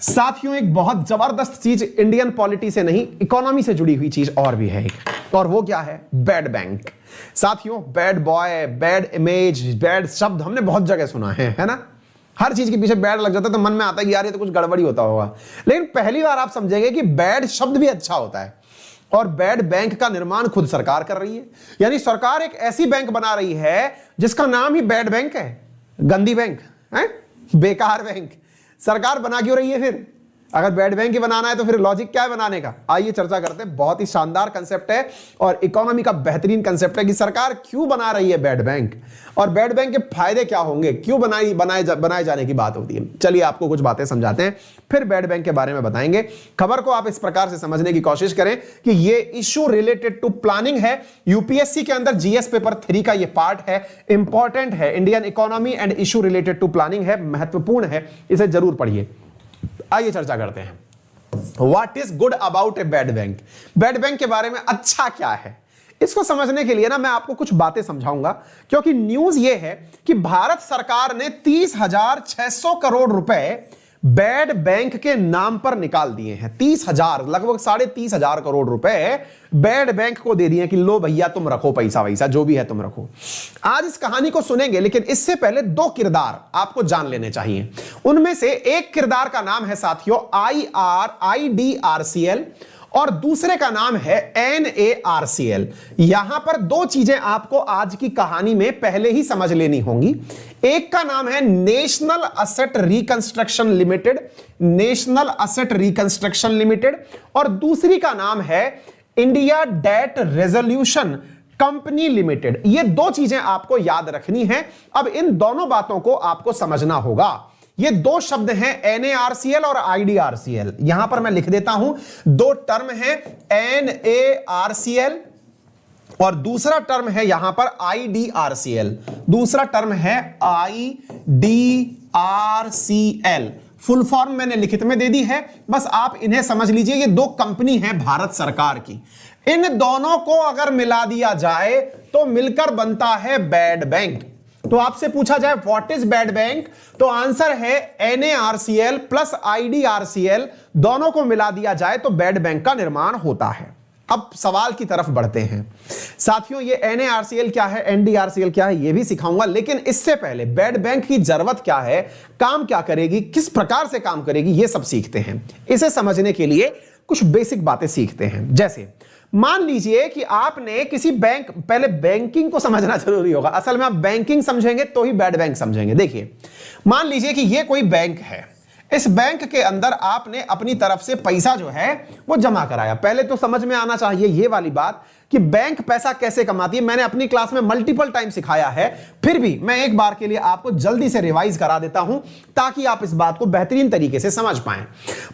साथियों एक बहुत जबरदस्त चीज इंडियन पॉलिटी से नहीं इकोनॉमी से जुड़ी हुई चीज और भी है एक, और वो क्या है? Bad bank. साथियों bad boy, bad image, bad शब्द हमने बहुत जगह सुना है ना? हर चीज के पीछे बैड लग जाता है तो मन में आता है कि यार ये तो कुछ गड़बड़ी होता होगा, लेकिन पहली बार आप समझेंगे कि बैड शब्द भी अच्छा होता है। और बैड बैंक का निर्माण खुद सरकार कर रही है, यानी सरकार एक ऐसी बैंक बना रही है जिसका नाम ही बैड बैंक है। गंदी बैंक है, बेकार बैंक। सरकार बना क्यों रही है फिर? अगर बैड बैंक ही बनाना है तो फिर लॉजिक क्या है बनाने का? आइए चर्चा करते हैं। बहुत ही शानदार कंसेप्ट है और इकोनॉमी का बेहतरीन कंसेप्ट है कि सरकार क्यों बना रही है बैड बैंक और बैड बैंक के फायदे क्या होंगे, क्यों बनाए जाने की बात होती है। चलिए आपको कुछ बातें समझाते हैं, फिर बैड बैंक के बारे में बताएंगे। खबर को आप इस प्रकार से समझने की कोशिश करें कि ये इशू रिलेटेड टू प्लानिंग है। यूपीएससी के अंदर जीएस पेपर 3 का ये पार्ट है, इंपॉर्टेंट है। Indian economy and issue related to planning है, महत्वपूर्ण है, इसे जरूर पढ़िए। आइए चर्चा करते हैं। What is good about a bad bank? Bad bank के बारे में अच्छा क्या है, इसको समझने के लिए ना मैं आपको कुछ बातें समझाऊंगा, क्योंकि न्यूज ये है कि भारत सरकार ने 30,600 करोड़ रुपए बैड बैंक के नाम पर निकाल दिए हैं। 30,000, लगभग 30,500 करोड़ रुपए बैड बैंक को दे दिए कि लो भैया तुम रखो पैसा वैसा जो भी है तुम रखो। आज इस कहानी को सुनेंगे, लेकिन इससे पहले 2 किरदार आपको जान लेने चाहिए। उनमें से एक किरदार का नाम है साथियों IRCL और दूसरे का नाम है NARCL। यहां पर 2 चीजें आपको आज की कहानी में पहले ही समझ लेनी होंगी। एक का नाम है National Asset Reconstruction Limited, National Asset Reconstruction Limited, और दूसरी का नाम है India Debt Resolution Company Limited. ये 2 चीजें आपको याद रखनी है। अब इन दोनों बातों को आपको समझना होगा। ये 2 शब्द हैं NARCL और IDRCL। यहां पर मैं लिख देता हूं, 2 टर्म है NARCL और दूसरा टर्म है यहां पर IDRCL। दूसरा टर्म है IDRCL। फुल फॉर्म मैंने लिखित में दे दी है, बस आप इन्हें समझ लीजिए। ये 2 कंपनी है भारत सरकार की। इन दोनों को अगर मिला दिया जाए तो मिलकर बनता है बैड बैंक। तो आपसे पूछा जाए व्हाट इज बैड बैंक, तो आंसर है NARCL प्लस IDRCL, दोनों को मिला दिया जाए तो बैड बैंक का निर्माण होता है। अब सवाल की तरफ बढ़ते हैं साथियों। ये NARCL क्या है, NDRCL क्या है, ये भी सिखाऊंगा, लेकिन इससे पहले बैड बैंक की जरूरत क्या है, काम क्या करेगी, किस प्रकार से काम करेगी, ये सब सीखते हैं। इसे समझने के लिए कुछ बेसिक बातें सीखते हैं। जैसे मान लीजिए कि आपने किसी बैंक, पहले बैंकिंग को समझना जरूरी होगा। असल में आप बैंकिंग समझेंगे तो ही बैड बैंक समझेंगे। देखिए मान लीजिए कि ये कोई बैंक है, इस बैंक के अंदर आपने अपनी तरफ से पैसा जो है वो जमा कराया। पहले तो समझ में आना चाहिए ये वाली बात कि बैंक पैसा कैसे कमाती है। मैंने अपनी क्लास में मल्टीपल टाइम सिखाया है, फिर भी मैं एक बार के लिए आपको जल्दी से रिवाइज करा देता हूं ताकि आप इस बात को बेहतरीन तरीके से समझ पाएं।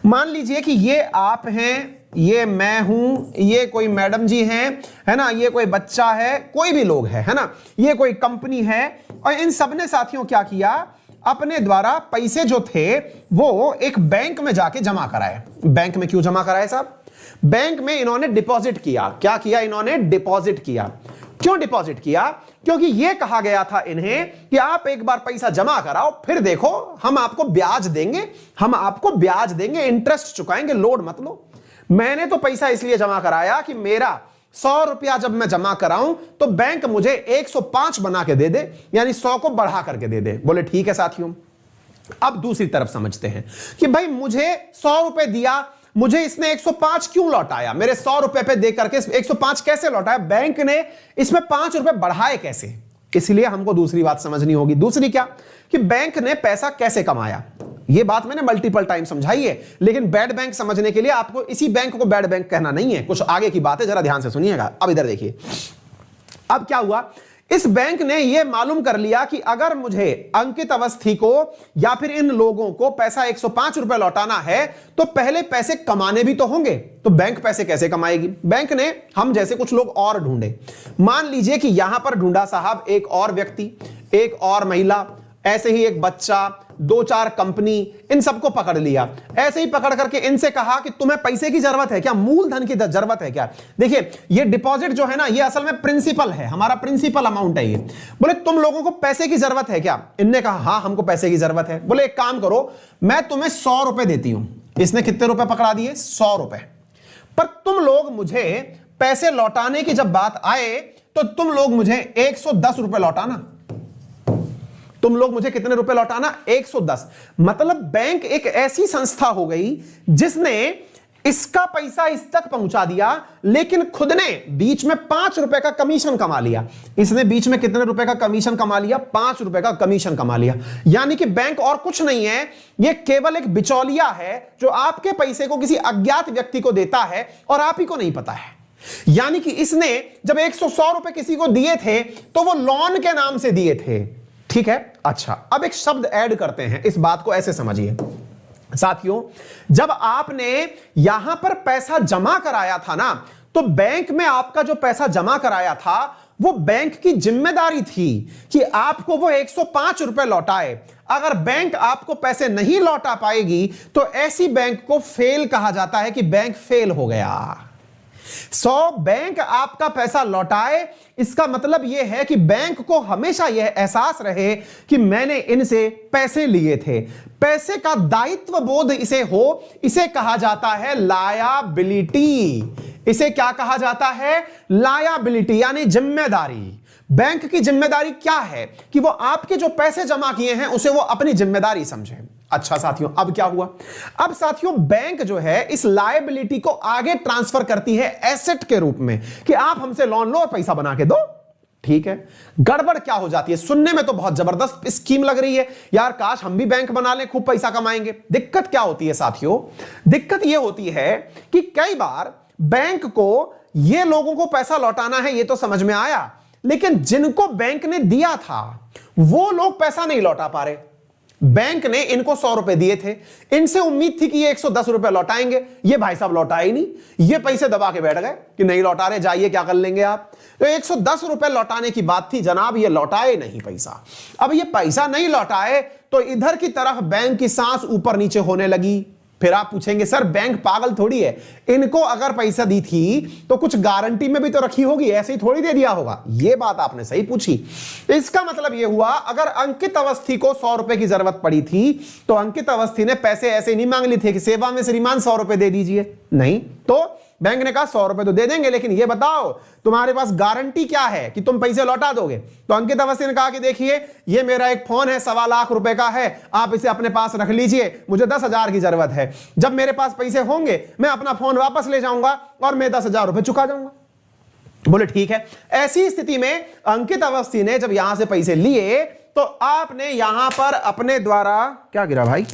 मान लीजिए कि ये आप हैं, ये मैं हूं, ये कोई मैडम जी हैं, है ना, ये कोई बच्चा है, कोई भी लोग है ना, ये कोई कंपनी है, और इन सबने साथियों क्या किया, अपने द्वारा पैसे जो थे वो एक बैंक में जाके जमा कराए। बैंक में क्यों जमा कराए साहब? बैंक में इन्होंने डिपॉजिट किया। क्या किया? इन्होंने डिपॉजिट किया। क्यों डिपॉजिट किया? क्योंकि यह कहा गया था इन्हें कि आप एक बार पैसा जमा कराओ, फिर देखो हम आपको ब्याज देंगे, हम आपको ब्याज देंगे, इंटरेस्ट चुकाएंगे, लोड मत लो। मैंने तो पैसा इसलिए जमा कराया कि मेरा 100 रुपया जब मैं जमा कराऊं तो बैंक मुझे 105 बना के दे दे, यानी 100 को बढ़ा करके दे दे। बोले ठीक है साथियों। अब दूसरी तरफ समझते हैं कि भाई मुझे 100 रुपए दिया, मुझे इसने 105 क्यों लौटाया? मेरे 100 रुपए पे दे करके 105 कैसे लौटाया? बैंक ने इसमें 5 रुपए बढ़ाए कैसे? इसलिए हमको दूसरी बात समझनी होगी। दूसरी क्या कि बैंक ने पैसा कैसे कमाया। ये बात मैंने मल्टीपल टाइम समझाई है, लेकिन बैड बैंक समझने के लिए आपको इसी बैंक को बैड बैंक कहना नहीं है, कुछ आगे की बात है, जरा ध्यान से सुनिएगा। अब इधर देखिए, अब क्या हुआ, इस बैंक ने यह मालूम कर लिया कि अगर मुझे अंकित अवस्थी को या फिर इन लोगों को पैसा 105 रुपए लौटाना है तो पहले पैसे कमाने भी तो होंगे। तो बैंक पैसे कैसे कमाएगी? बैंक ने हम जैसे कुछ लोग और ढूंढे। मान लीजिए कि यहां पर ढूंढा साहब एक और व्यक्ति, एक और महिला, ऐसे ही एक बच्चा, 2-4 कंपनी, इन सबको पकड़ लिया। ऐसे ही पकड़ करके इनसे कहा कि तुम्हें पैसे की जरूरत है क्या, मूलधन की जरूरत है क्या? देखिए ये डिपॉजिट जो है ना, ये असल में प्रिंसिपल है, हमारा प्रिंसिपल अमाउंट है ये। बोले तुम लोगों को पैसे की जरूरत है क्या? इनने कहा हाँ हमको पैसे की जरूरत है। बोले एक काम करो, मैं तुम्हें 100 रुपए देती हूं, इसने कितने रुपए पकड़ा दिए? 100 रुपए। पर तुम लोग मुझे पैसे लौटाने की जब बात आए तो तुम लोग मुझे 110 रुपए लौटाना। तुम लोग मुझे कितने रुपए लौटाना? 110। मतलब बैंक एक ऐसी संस्था हो गई जिसने इसका पैसा इस तक पहुंचा दिया, लेकिन खुद ने बीच में 5 रुपए का कमीशन कमा लिया। इसने बीच में कितने रुपए का कमीशन कमा लिया? 5 रुपए का कमीशन कमा लिया। यानी कि बैंक और कुछ नहीं है, यह केवल एक बिचौलिया है जो आपके पैसे को किसी अज्ञात व्यक्ति को देता है और आप ही को नहीं पता है। यानी कि इसने जब 100 रुपए किसी को दिए थे तो वो लोन के नाम से दिए थे। ठीक है, अच्छा अब एक शब्द ऐड करते हैं, इस बात को ऐसे समझिए साथियों, जब आपने यहां पर पैसा जमा कराया था ना, तो बैंक में आपका जो पैसा जमा कराया था वो बैंक की जिम्मेदारी थी कि आपको वो 105 रुपए लौटाए। अगर बैंक आपको पैसे नहीं लौटा पाएगी तो ऐसी बैंक को फेल कहा जाता है कि बैंक फेल हो गया। बैंक आपका पैसा लौटाए, इसका मतलब यह है कि बैंक को हमेशा यह एहसास रहे कि मैंने इनसे पैसे लिए थे। पैसे का दायित्व बोध इसे हो, इसे कहा जाता है लायबिलिटी। इसे क्या कहा जाता है? लायबिलिटी, यानी जिम्मेदारी। बैंक की जिम्मेदारी क्या है कि वो आपके जो पैसे जमा किए हैं उसे वो अपनी जिम्मेदारी समझे। अच्छा साथियों, अब क्या हुआ? अब साथियों, बैंक जो है इस लायबिलिटी को आगे ट्रांसफर करती है एसेट के रूप में कि आप हमसे लोन लो और पैसा बना के दो। ठीक है, गड़बड़ क्या हो जाती है? सुनने में तो बहुत जबरदस्त स्कीम लग रही है, यार काश हम भी बैंक बना लें, खूब पैसा कमाएंगे। दिक्कत क्या होती है साथियों? दिक्कत यह होती है कि कई बार बैंक को ये लोगों को पैसा लौटाना है, ये तो समझ में आया, लेकिन जिनको बैंक ने दिया था वो लोग पैसा नहीं लौटा पा रहे। बैंक ने इनको 100 रुपए दिए थे, इनसे उम्मीद थी कि ये 110 रुपए लौटाएंगे, ये भाई साहब लौटाए ही नहीं। ये पैसे दबा के बैठ गए कि नहीं लौटा रहे, जाइए क्या कर लेंगे आप। तो 110 रुपए लौटाने की बात थी जनाब, ये लौटाए नहीं पैसा। अब ये पैसा नहीं लौटाए तो इधर की तरफ बैंक की सांस ऊपर नीचे होने लगी। फिर आप पूछेंगे सर बैंक पागल थोड़ी है, इनको अगर पैसा दी थी तो कुछ गारंटी में भी तो रखी होगी, ऐसे ही थोड़ी दे दिया होगा। यह बात आपने सही पूछी। इसका मतलब यह हुआ अगर अंकित अवस्थी को 100 रुपए की जरूरत पड़ी थी तो अंकित अवस्थी ने पैसे ऐसे नहीं मांग लिए थे कि सेवा में श्रीमान 100 रुपए दे दीजिए, नहीं, तो बैंक ने कहा 100 रुपए तो दे देंगे, लेकिन ये बताओ तुम्हारे पास गारंटी क्या है कि तुम पैसे लौटा दोगे। तो अंकित अवस्थी ने कहा कि देखिए ये मेरा एक फोन है, 1.25 लाख रुपए का है, आप इसे अपने पास रख लीजिए, मुझे 10,000 की जरूरत है, जब मेरे पास पैसे होंगे मैं अपना फोन वापस ले जाऊंगा और मैं 10,000 रुपए चुका जाऊंगा। बोले ठीक है। ऐसी स्थिति में अंकित अवस्थी ने जब यहां से पैसे लिए तो आपने यहां पर अपने द्वारा क्या गिरा भाई,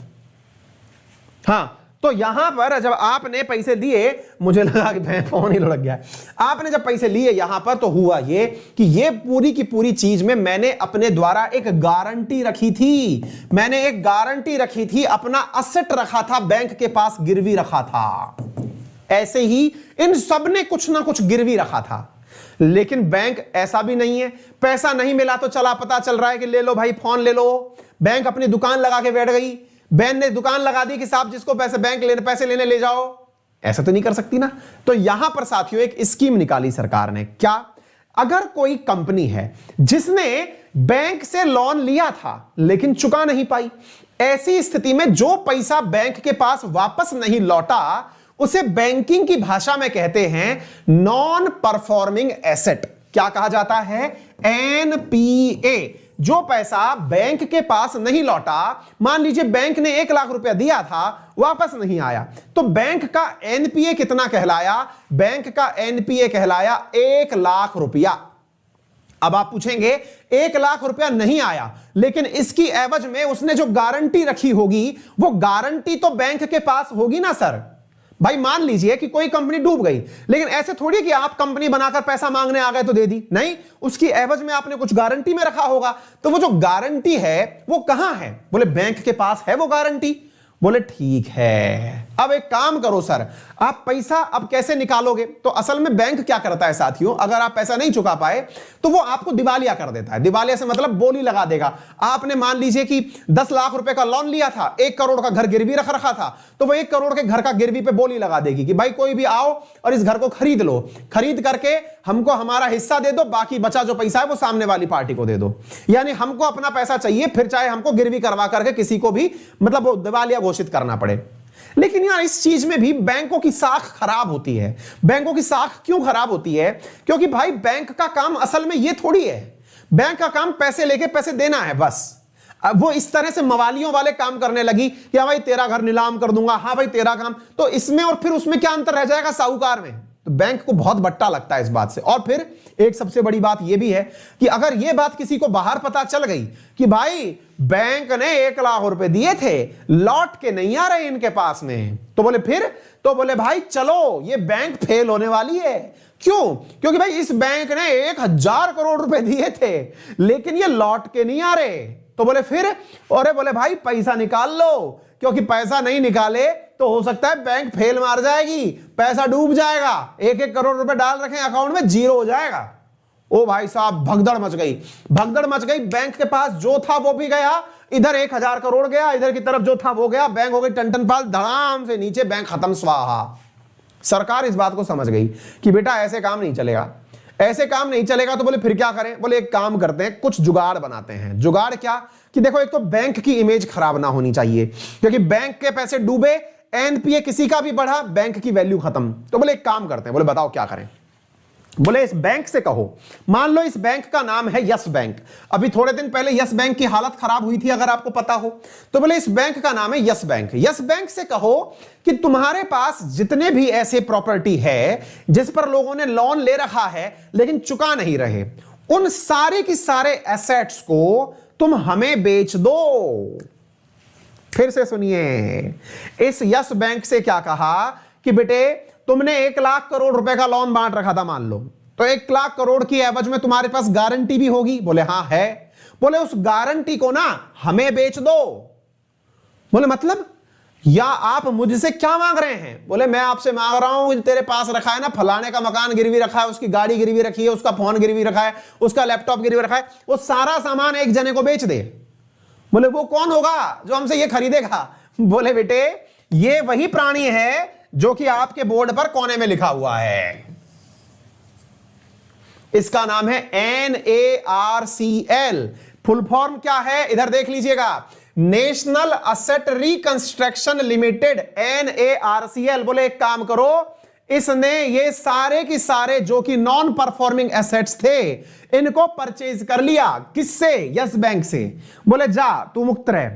हाँ, तो यहां पर जब आपने पैसे दिए, मुझे लगा कि फोन ही लुढ़क गया, आपने जब पैसे लिए यहां पर तो हुआ ये कि ये पूरी की पूरी चीज में मैंने अपने द्वारा एक गारंटी रखी थी, मैंने एक गारंटी रखी थी, अपना असेट रखा था, बैंक के पास गिरवी रखा था। ऐसे ही इन सब ने कुछ ना कुछ गिरवी रखा था, लेकिन बैंक ऐसा भी नहीं है, पैसा नहीं मिला तो चला पता चल रहा है कि ले लो भाई फोन ले लो। बैंक अपनी दुकान लगा के बैठ गई, बैंक ने दुकान लगा दी कि साहब जिसको पैसे लेने ले जाओ। ऐसा तो नहीं कर सकती ना। तो यहां पर साथियों एक स्कीम निकाली सरकार ने, क्या? अगर कोई कंपनी है जिसने बैंक से लोन लिया था लेकिन चुका नहीं पाई, ऐसी स्थिति में जो पैसा बैंक के पास वापस नहीं लौटा उसे बैंकिंग की भाषा में कहते हैं नॉन परफॉर्मिंग एसेट। क्या कहा जाता है? एनपीए। जो पैसा बैंक के पास नहीं लौटा, मान लीजिए बैंक ने 1 लाख रुपया दिया था, वापस नहीं आया, तो बैंक का एनपीए कितना कहलाया? बैंक का एनपीए कहलाया 1 लाख रुपया। अब आप पूछेंगे 1 लाख रुपया नहीं आया, लेकिन इसकी एवज में उसने जो गारंटी रखी होगी वो गारंटी तो बैंक के पास होगी ना सर। भाई मान लीजिए कि कोई कंपनी डूब गई, लेकिन ऐसे थोड़ी कि आप कंपनी बनाकर पैसा मांगने आ गए तो दे दी, नहीं, उसकी एवज में आपने कुछ गारंटी में रखा होगा। तो वो जो गारंटी है वो कहां है? बोले बैंक के पास है वो गारंटी। बोले ठीक है, अब एक काम करो सर, आप पैसा अब कैसे निकालोगे? तो असल में बैंक क्या करता है साथियों, अगर आप पैसा नहीं चुका पाए तो वो आपको दिवालिया कर देता है। दिवालिया से मतलब बोली लगा देगा। आपने मान लीजिए कि 10 लाख रुपए का लोन लिया था, 1 करोड़ का घर गिरवी रख रखा था, तो वो 1 करोड़ के घर का गिरवी पे बोली लगा देगी कि भाई कोई भी आओ और इस घर को खरीद लो, खरीद करके हमको हमारा हिस्सा दे दो, बाकी बचा जो पैसा है वो सामने वाली पार्टी को दे दो। यानी हमको अपना पैसा चाहिए, फिर चाहे हमको गिरवी करवा करके किसी को भी मतलब दिवालिया घोषित करना पड़े। लेकिन यार इस चीज में भी बैंकों की साख खराब होती है। बैंकों की साख क्यों खराब होती है? क्योंकि भाई बैंक का काम असल में ये थोड़ी है। बैंक का काम पैसे लेके पैसे देना है बस। अब वो इस तरह से मवालियों वाले काम करने लगी कि हाँ भाई तेरा घर नीलाम कर दूंगा, हाँ भाई तेरा काम, तो इसमें और फिर उसमें क्या अंतर रह जाएगा साहूकार में? तो बैंक को बहुत बट्टा लगता है इस बात से। और फिर एक सबसे बड़ी बात यह भी है कि अगर यह बात किसी को बाहर पता चल गई कि भाई बैंक ने 1 लाख रुपए दिए थे, लौट के नहीं आ रहे इनके पास में, तो बोले फिर, तो बोले भाई चलो ये बैंक फेल होने वाली है। क्यों? क्योंकि भाई इस बैंक ने 1000 करोड़ रुपए दिए थे लेकिन ये लौट के नहीं आ रहे। तो बोले फिर, और बोले भाई पैसा निकाल लो, क्योंकि पैसा नहीं निकाले तो हो सकता है बैंक फेल मार जाएगी, पैसा डूब जाएगा, 1-1 करोड़ रुपए डाल रखे अकाउंट में, जीरो हो जाएगा। ओ भाई साहब भगदड़ मच गई, भगदड़ मच गई। बैंक के पास जो था वो भी गया, इधर 1000 करोड़ गया, इधर की तरफ जो था वो गया, बैंक हो गई टन पाल, धड़ाम से नीचे बैंक खत्म, स्वाहा। सरकार इस बात को समझ गई कि बेटा ऐसे काम नहीं चलेगा, ऐसे काम नहीं चलेगा। तो बोले फिर क्या करें? बोले एक काम करते हैं, कुछ जुगाड़ बनाते हैं। जुगाड़ क्या? कि देखो एक तो बैंक की इमेज खराब ना होनी चाहिए, क्योंकि बैंक के पैसे डूबे, एनपीए किसी का भी बढ़ा, बैंक की वैल्यू खत्म। तो बोले एक काम करते हैं। बोले बताओ क्या करें? बोले इस बैंक से कहो, मान लो इस बैंक का नाम है यस बैंक। अभी थोड़े दिन पहले यस बैंक की हालत खराब हुई थी, अगर आपको पता हो। तो बोले इस बैंक का नाम है यस बैंक। यस बैंक से कहो कि तुम्हारे पास जितने भी ऐसे प्रॉपर्टी है जिस पर लोगों ने लोन ले रखा है लेकिन चुका नहीं रहे, उन सारे की सारे एसेट्स को तुम हमें बेच दो। फिर से सुनिए, इस यस बैंक से क्या कहा कि बेटे तुमने 1 लाख करोड़ रुपए का लोन बांट रखा था मान लो, तो 1 लाख करोड़ की एवज में तुम्हारे पास गारंटी भी होगी। बोले हाँ है। बोले उस गारंटी को ना हमें बेच दो। बोले मतलब, या आप मुझसे क्या मांग रहे हैं? बोले मैं आपसे मांग रहा हूं, तेरे पास रखा है ना फलाने का मकान गिरवी रखा है, उसकी गाड़ी गिरवी रखी है, उसका फोन गिरवी रखा है, उसका लैपटॉप गिरवी रखा है, वो सारा सामान एक जने को बेच दे। बोले वो कौन होगा जो हमसे ये खरीदेगा? बोले बेटे ये वही प्राणी है जो कि आपके बोर्ड पर कोने में लिखा हुआ है, इसका नाम है NARCL। फुल फॉर्म क्या है इधर देख लीजिएगा, national Asset Reconstruction limited, NARCL। बोले एक काम करो, इसने ये सारे की सारे जो कि नॉन परफॉर्मिंग एसेट्स थे इनको परचेज कर लिया। किससे? यस बैंक से। बोले जा तू मुक्त रह।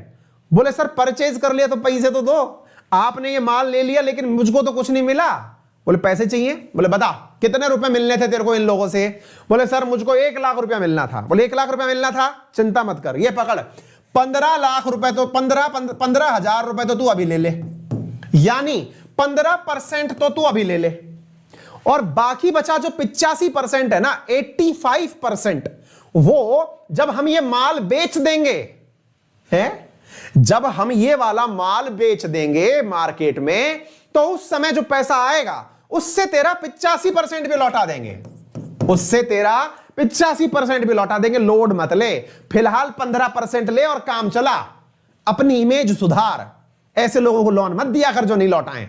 बोले सर परचेज कर लिया तो पैसे तो दो, आपने ये माल ले लिया लेकिन मुझको तो कुछ नहीं मिला। बोले पैसे चाहिए? बोले बता कितने रुपए मिलने थे तेरे को इन लोगों से? बोले सर मुझको 1 लाख रुपया मिलना था। बोले 1 लाख रुपया मिलना था, चिंता मत कर, ये पकड़ 15 लाख रुपए, तो 15,000 रुपए तो तू अभी ले ले, यानी 15% तो तू अभी ले ले, और बाकी बचा जो 85% है ना, 85%, वो जब हम ये माल बेच देंगे, है जब हम ये वाला माल बेच देंगे मार्केट में, तो उस समय जो पैसा आएगा उससे तेरा 85% भी लौटा देंगे, उससे तेरा 85% भी लौटा देंगे। लोड मत ले, फिलहाल 15% ले और काम चला, अपनी इमेज सुधार, ऐसे लोगों को लोन मत दिया कर जो नहीं लौटाएं।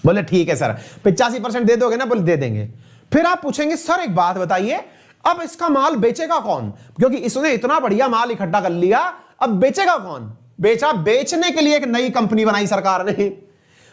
बोले ठीक है सर, 85% दे दोगे ना? बोले दे देंगे। फिर आप पूछेंगे सर एक बात बताइए, अब इसका माल बेचेगा कौन? क्योंकि इसने इतना बढ़िया माल इकट्ठा कर लिया, अब बेचेगा कौन? बेचने के लिए एक नई कंपनी बनाई सरकार ने,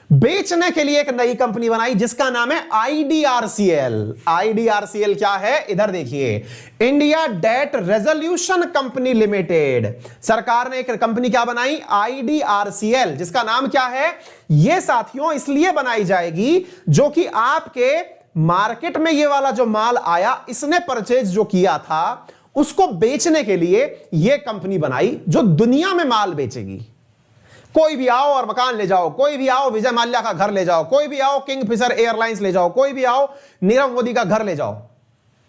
बेचने के लिए एक नई कंपनी बनाई जिसका नाम है IDRCL। IDRCL क्या है? इधर देखिए, India Debt Resolution Company Limited. सरकार ने एक कंपनी क्या बनाई? IDRCL, जिसका नाम क्या है? यह साथियों इसलिए बनाई जाएगी जो कि आपके मार्केट में ये वाला जो माल आया, इसने परचेज जो किया था उसको बेचने के लिए यह कंपनी बनाई जो दुनिया में माल बेचेगी। कोई भी आओ और मकान ले जाओ, कोई भी आओ विजय माल्या का घर ले जाओ, कोई भी आओ किंगफिशर एयरलाइंस ले जाओ, कोई भी आओ नीरव मोदी का घर ले जाओ।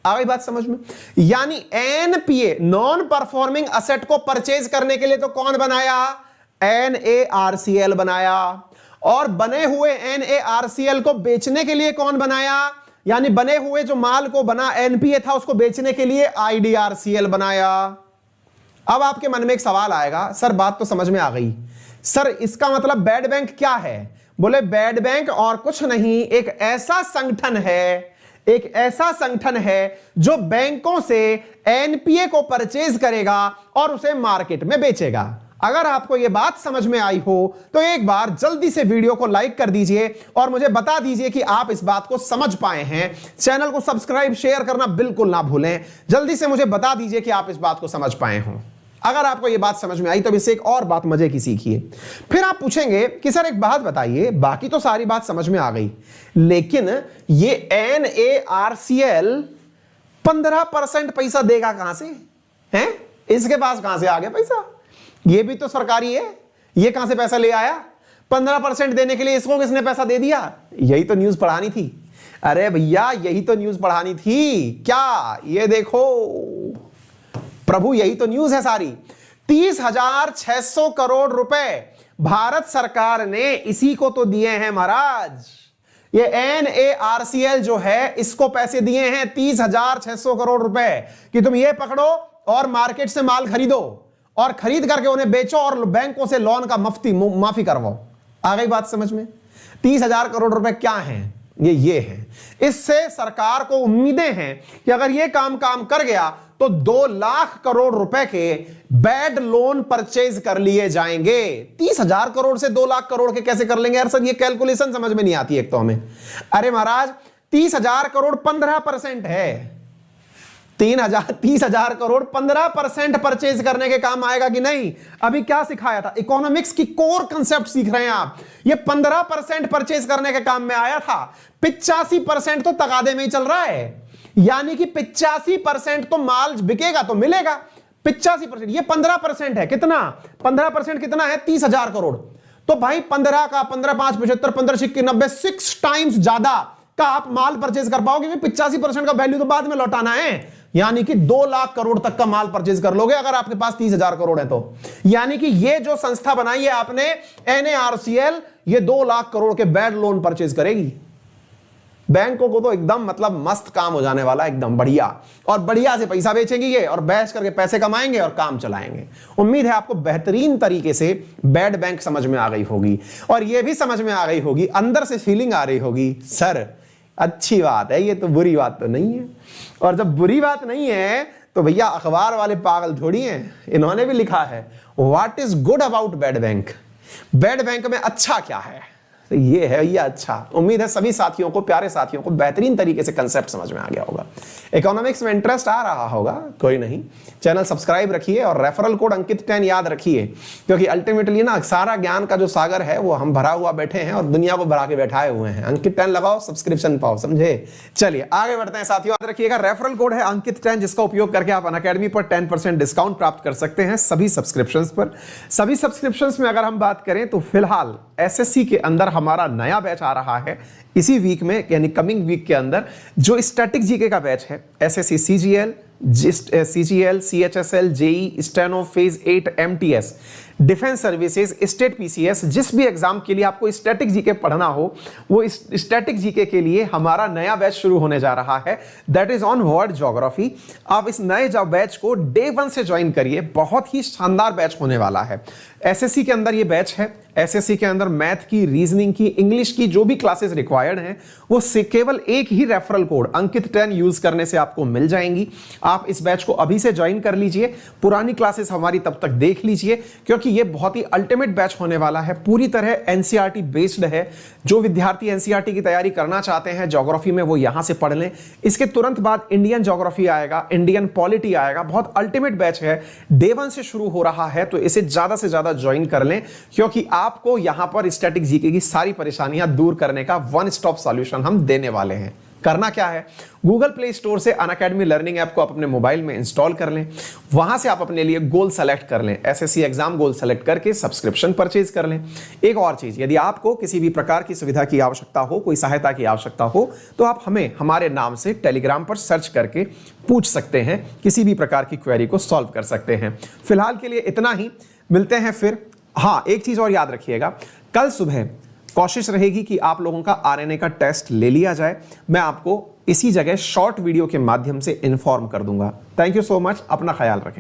आ गई बात समझ में? यानी NPA, नॉन परफॉर्मिंग असेट को परचेज करने के लिए तो कौन बनाया? NARCL बनाया। और बने हुए NARCL को बेचने के लिए कौन बनाया? यानी बने हुए जो माल को बना NPA था उसको बेचने के लिए IDRCL बनाया। अब आपके मन में एक सवाल आएगा, सर बात तो समझ में आ गई, सर इसका मतलब बैड बैंक क्या है? बोले बैड बैंक और कुछ नहीं, एक ऐसा संगठन है, एक ऐसा संगठन है जो बैंकों से NPA को परचेज करेगा और उसे मार्केट में बेचेगा। अगर आपको यह बात समझ में आई हो तो एक बार जल्दी से वीडियो को लाइक कर दीजिए और मुझे बता दीजिए कि आप इस बात को समझ पाए हैं। चैनल को सब्सक्राइब शेयर करना बिल्कुल ना भूलें। जल्दी से मुझे बता दीजिए कि आप इस बात को समझ पाए हो। अगर आपको यह बात समझ में आई तो इससे एक और बात मजे की सीखिए। फिर आप पूछेंगे कि सर एक बात बताइए, बाकी तो सारी बात समझ में आ गई, लेकिन ये NARCL 15% पैसा देगा कहां से? हैं? इसके पास कहां से आ गया पैसा? ये भी तो सरकारी है, ये कहां से पैसा ले आया? 15% देने के लिए इसको किसने पैसा दे दिया? यही तो न्यूज पढ़ानी थी। अरे भैया यही तो न्यूज पढ़ानी थी। क्या ये देखो प्रभु, यही तो न्यूज है सारी। 30,600 करोड़ रुपए भारत सरकार ने इसी को तो दिए हैं महाराज। ये NARCL जो है इसको पैसे दिए हैं 30,600 करोड़ रुपए कि तुम ये पकड़ो और मार्केट से माल खरीदो और खरीद करके उन्हें बेचो और बैंकों से लोन का माफी करवाओ। आ गई बात समझ में? 30,000 करोड़ रुपए क्या हैं? ये है। इससे सरकार को उम्मीदें हैं कि अगर ये काम कर गया तो 2 लाख करोड़ रुपए के बैड लोन परचेज कर लिए जाएंगे। 30,000 करोड़ से 2 लाख करोड़ के कैसे कर लेंगे यार सर? ये कैलकुलेशन समझ में नहीं आती एक तो हमें। अरे महाराज 30,000 करोड़ 15% है। 30,000 करोड़ 15% परचेज करने के काम आएगा कि नहीं? अभी क्या सिखाया था? इकोनॉमिक्स की कोर कंसेप्ट सीख रहे हैं आप। ये 15% परचेज करने के काम में आया था। 85% तो तगादे में ही चल रहा है, यानी कि 85% तो माल बिकेगा तो मिलेगा। 85%, ये 15% है। कितना? 15% कितना है? 30,000 करोड़। तो भाई 15 का 15 5 75 15 6 90 6 टाइम्स ज्यादा का आप माल परचेज कर पाओगे। 85% का वैल्यू तो बाद में लौटाना है, यानी कि 2 लाख करोड़ तक का माल परचेज कर लोगे अगर आपके पास 30,000 करोड़ है तो। यानी कि ये जो संस्था बनाई है आपने NARCL, ये 2 लाख करोड़ के बैड लोन परचेज करेगी। बैंकों को तो एकदम मतलब मस्त काम हो जाने वाला, एकदम बढ़िया, और बढ़िया से पैसा बेचेंगे ये और बेच करके पैसे कमाएंगे और काम चलाएंगे। उम्मीद है आपको बेहतरीन तरीके से बैड बैंक समझ में आ गई होगी और ये भी समझ में आ गई होगी, अंदर से फीलिंग आ रही होगी, सर अच्छी बात है, ये तो बुरी बात तो नहीं है। और जब बुरी बात नहीं है तो भैया अखबार वाले पागल थोड़ी हैं, इन्होंने भी लिखा है what is good about bad bank. Bad bank में अच्छा क्या है? तो ये है ये अच्छा। उम्मीद है सभी साथियों को, प्यारे साथियों को बेहतरीन तरीके से कंसेप्ट समझ में आ गया होगा। इकोनॉमिक्स में इंटरेस्ट आ रहा होगा, कोई नहीं, चैनल सब्सक्राइब रखिए और रेफरल कोड अंकित 10 याद रखिए, क्योंकि अल्टीमेटली ना सारा ज्ञान का जो सागर है वो हम भरा हुआ बैठे हैं और दुनिया को भरा के बैठाए हुए हैं। अंकित 10 लगाओ, सब्सक्रिप्शन पाओ, समझे? चलिए आगे बढ़ते हैं साथियों। याद रखिएगा रेफरल कोड है अंकित 10, जिसका उपयोग करके आप अनअकैडमी पर 10% डिस्काउंट प्राप्त कर सकते हैं सभी सब्सक्रिप्शंस पर। सभी सब्सक्रिप्शंस में अगर हम बात करें तो फिलहाल SSC के अंदर हमारा नया बैच आ रहा है इसी वीक में, यानी कमिंग वीक के अंदर, जो स्टैटिक जीके का बैच है। SSC CGL, CGL, CHSL, JEE, steno, phase 8, MTS, defence services, state PCS, जिस भी एग्जाम के लिए आपको स्टैटिक जीके पढ़ना हो वो स्टैटिक जीके के लिए हमारा नया बैच शुरू होने जा रहा है, that is on world geography. आप इस नए बैच को डे 1 से ज्वाइन करिए, बहुत ही शानदार बैच होने वाला है। SSC के अंदर ये बैच है। SSC के अंदर मैथ की, रीजनिंग की, इंग्लिश की जो भी क्लासेस रिक्वायर्ड हैं वो केवल एक ही रेफरल कोड अंकित 10 यूज करने से आपको मिल जाएंगी। आप इस बैच को अभी से ज्वाइन कर लीजिए, पुरानी क्लासेस हमारी तब तक देख लीजिए, क्योंकि ये बहुत ही अल्टीमेट बैच होने वाला है, पूरी तरह NCERT बेस्ड है। जो विद्यार्थी NCERT की तैयारी करना चाहते हैं ज्योग्राफी में वो यहां से पढ़ लें। इसके तुरंत बाद इंडियन ज्योग्राफी आएगा, इंडियन पॉलिटी आएगा, बहुत अल्टीमेट बैच है, डे 1 से शुरू हो रहा है, तो इसे ज्यादा से ज्यादा ज्वाइन कर लें, क्योंकि आपको यहां पर स्टैटिक जीके की सारी परेशानियां दूर करने का वन स्टॉप सॉल्यूशन हम देने वाले हैं। करना क्या है? गूगल प्ले स्टोर से अनअकैडमी लर्निंग ऐप को आप अपने मोबाइल में इंस्टॉल कर लें, वहां से आप अपने लिए गोल सेलेक्ट कर लें, SSC एग्जाम गोल सेलेक्ट करके सब्सक्रिप्शन परचेज कर लें। एक और चीज, यदि आपको किसी भी प्रकार की सुविधा की आवश्यकता हो, कोई सहायता की आवश्यकता हो, तो आप हमें हमारे नाम से टेलीग्राम पर सर्च करके पूछ सकते हैं, किसी भी प्रकार की क्वेरी को सॉल्व कर सकते हैं। फिलहाल के लिए इतना ही, मिलते हैं फिर। हाँ, एक चीज और याद रखिएगा, कल सुबह कोशिश रहेगी कि आप लोगों का RNA का टेस्ट ले लिया जाए। मैं आपको इसी जगह शॉर्ट वीडियो के माध्यम से इन्फॉर्म कर दूंगा। थैंक यू सो मच, अपना ख्याल रखें।